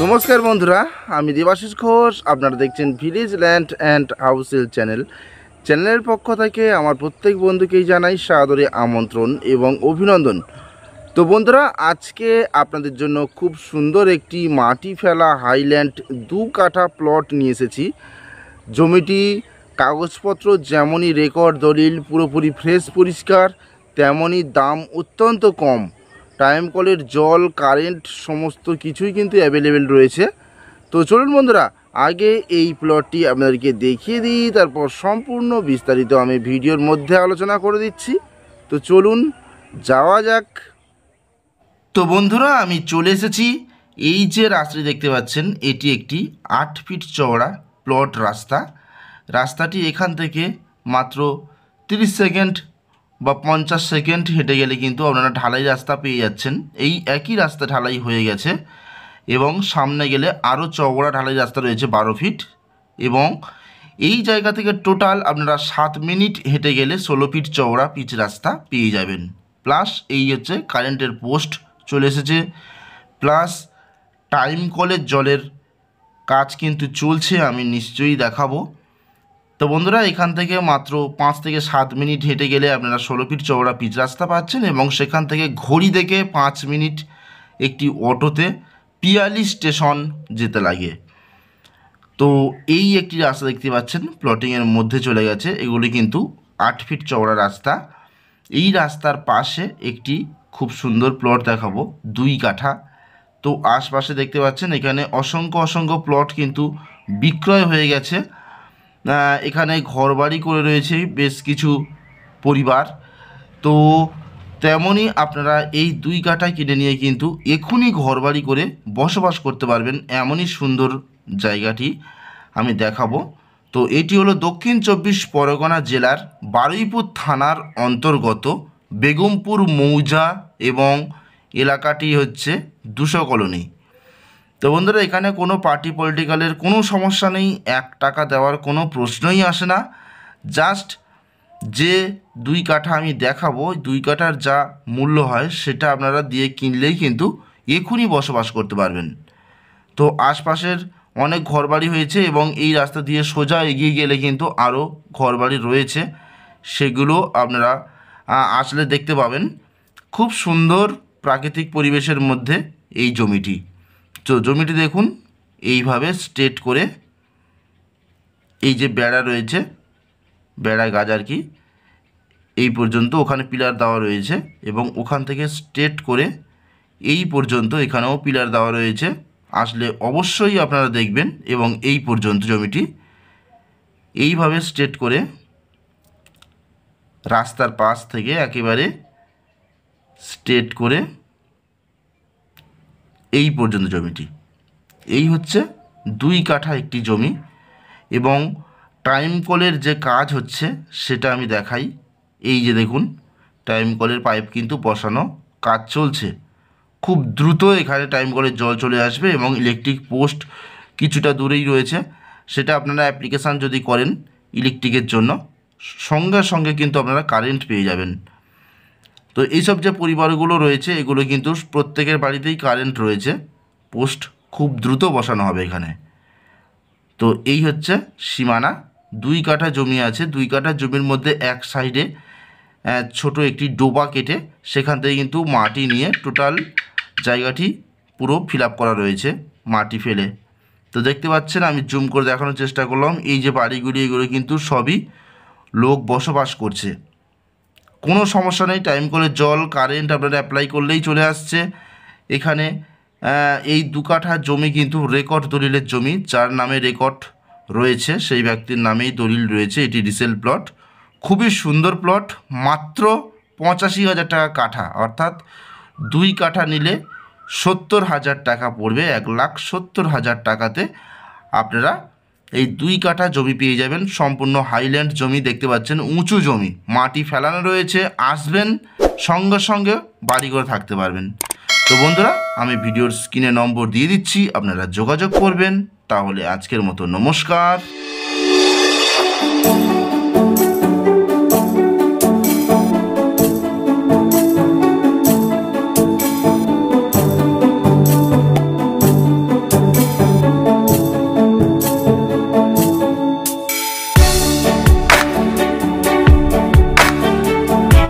নমস্কার বন্ধুরা, আমি দেবাশিস ঘোষ। আপনারা দেখছেন ভিলেজ ল্যান্ড অ্যান্ড হাউসেল চ্যানেলের পক্ষ থেকে আমার প্রত্যেক বন্ধুকেই জানাই সাদরে আমন্ত্রণ এবং অভিনন্দন। তো বন্ধুরা, আজকে আপনাদের জন্য খুব সুন্দর একটি মাটি ফেলা হাইল্যান্ড 2 কাঠা প্লট নিয়ে এসেছি। জমিটি কাগজপত্র যেমনই রেকর্ড দলিল পুরোপুরি ফ্রেশ পরিষ্কার, তেমনই দাম অত্যন্ত কম। টাইম কলের জল, কারেন্ট সমস্ত কিছুই কিন্তু অ্যাভেলেবেল রয়েছে। তো চলুন বন্ধুরা, আগে এই প্লটটি আপনাদেরকে দেখিয়ে দিই, তারপর সম্পূর্ণ বিস্তারিত আমি ভিডিওর মধ্যে আলোচনা করে দিচ্ছি। তো চলুন যাওয়া যাক। তো বন্ধুরা, আমি চলে এসেছি। এই যে রাস্তাটি দেখতে পাচ্ছেন, এটি একটি 8 ফিট চওড়া প্লট রাস্তাটি এখান থেকে মাত্র 30 সেকেন্ড বা 50 সেকেন্ড হেঁটে গেলে কিন্তু আপনারা ঢালাই রাস্তা পেয়ে যাচ্ছেন। এই একই রাস্তা ঢালাই হয়ে গেছে এবং সামনে গেলে আরও চওড়া ঢালাই রাস্তা রয়েছে 12 ফিট, এবং এই জায়গা থেকে টোটাল আপনারা 7 মিনিট হেঁটে গেলে 16 ফিট চওড়া পিচ রাস্তা পেয়ে যাবেন। প্লাস এই হচ্ছে কারেন্টের পোস্ট চলে এসেছে, প্লাস টাইম কলের জলের কাজ কিন্তু চলছে, আমি নিশ্চয়ই দেখাবো। তো বন্ধুরা, এখান থেকে মাত্র 5 থেকে 7 মিনিট হেঁটে গেলে আপনারা 16 ফিট চওড়া পিচ রাস্তা পাচ্ছেন, এবং সেখান থেকে ঘড়ি দেখে 5 মিনিট একটি অটোতে পিয়ালি স্টেশন যেতে লাগে। তো এই একটি রাস্তা দেখতে পাচ্ছেন প্লটিংয়ের মধ্যে চলে গেছে। এগুলি কিন্তু 8 ফিট চওড়া রাস্তা। এই রাস্তার পাশে একটি খুব সুন্দর প্লট দেখাবো, 2 কাঠা। তো আশপাশে দেখতে পাচ্ছেন এখানে অসংখ্য প্লট কিন্তু বিক্রয় হয়ে গেছে। এখানে ঘরবাড়ি করে রয়েছে বেশ কিছু পরিবার। তো তেমনই আপনারা এই 2 কাঠা কিনে নিয়ে কিন্তু এখনই ঘরবাড়ি করে বসবাস করতে পারবেন, এমনই সুন্দর জায়গাটি আমি দেখাবো। তো এটি হলো দক্ষিণ 24 পরগনা জেলার বারুইপুর থানার অন্তর্গত বেগমপুর মৌজা, এবং এলাকাটি হচ্ছে 200 কলোনি। তো বন্ধুরা, এখানে কোনো পার্টি পলিটিক্যালের কোনো সমস্যা নেই, 1 টাকা দেওয়ার কোনো প্রশ্নই আসে না। জাস্ট যে 2 কাঠা আমি দেখাবো, 2 কাঠার যা মূল্য হয় সেটা আপনারা দিয়ে কিনলেই কিন্তু এখনই বসবাস করতে পারবেন। তো আশপাশের অনেক ঘরবাড়ি হয়েছে, এবং এই রাস্তা দিয়ে সোজা এগিয়ে গেলে কিন্তু আরও ঘরবাড়ি রয়েছে, সেগুলো আপনারা আসলে দেখতে পাবেন। খুব সুন্দর প্রাকৃতিক পরিবেশের মধ্যে এই জমিটি। তো জমিটি দেখুন, এইভাবে স্ট্রেট করে এই যে বেড়া রয়েছে, বেড়া গাছ আর কি, এই পর্যন্ত ওখানে পিলার দেওয়া রয়েছে, এবং ওখান থেকে স্ট্রেট করে এই পর্যন্ত এখানেও পিলার দেওয়া রয়েছে। আসলে অবশ্যই আপনারা দেখবেন, এবং এই পর্যন্ত জমিটি এইভাবে স্ট্রেট করে রাস্তার পাশ থেকে একেবারে স্ট্রেট করে এই পর্যন্ত জমিটি। এই হচ্ছে 2 কাঠা একটি জমি, এবং টাইম কলের যে কাজ হচ্ছে সেটা আমি দেখাই। এই যে দেখুন, টাইম কলের পাইপ কিন্তু বসানো কাজ চলছে। খুব দ্রুত এখানে টাইম কলের জল চলে আসবে, এবং ইলেকট্রিক পোস্ট কিছুটা দূরেই রয়েছে। সেটা আপনারা অ্যাপ্লিকেশান যদি করেন ইলেকট্রিকের জন্য, সঙ্গে সঙ্গে কিন্তু আপনারা কারেন্ট পেয়ে যাবেন। তো এইসব যে পরিবারগুলো রয়েছে, এগুলো কিন্তু প্রত্যেকের বাড়িতেই কারেন্ট রয়েছে, পোস্ট খুব দ্রুত বসানো হবে এখানে। তো এই হচ্ছে সীমানা। 2 কাঠা জমি আছে। 2 কাঠা জমির মধ্যে এক সাইডে ছোট একটি ডোবা কেটে সেখান থেকে কিন্তু মাটি নিয়ে টোটাল জায়গাটি পুরো ফিল আপ করা রয়েছে মাটি ফেলে। তো দেখতে পাচ্ছেন, আমি জুম করে দেখানোর চেষ্টা করলাম, এই যে বাড়িগুলি, এগুলো কিন্তু সবই লোক বসবাস করছে, কোনো সমস্যা নেই। টাইম কলের জল, কারেন্ট আপনারা অ্যাপ্লাই করলেই চলে আসছে এখানে। এই 2 কাঠা জমি কিন্তু রেকর্ড দলিলের জমি, যার নামে রেকর্ড রয়েছে সেই ব্যক্তির নামেই দলিল রয়েছে। এটি রিসেল প্লট, খুবই সুন্দর প্লট। মাত্র 85,000 টাকা কাঠা, অর্থাৎ 2 কাঠা নিলে 70,000 টাকা পড়বে। 1,70,000 টাকাতে আপনারা এই 2 কাঠা জমি পেয়ে যাবেন। সম্পূর্ণ হাইল্যান্ড জমি দেখতে পাচ্ছেন, উঁচু জমি, মাটি ফেলানো রয়েছে। আসবেন, সঙ্গে সঙ্গে বাড়ি করে থাকতে পারবেন। তো বন্ধুরা, আমি ভিডিওর স্ক্রিনে নম্বর দিয়ে দিচ্ছি, আপনারা যোগাযোগ করবেন। তাহলে আজকের মতো নমস্কার।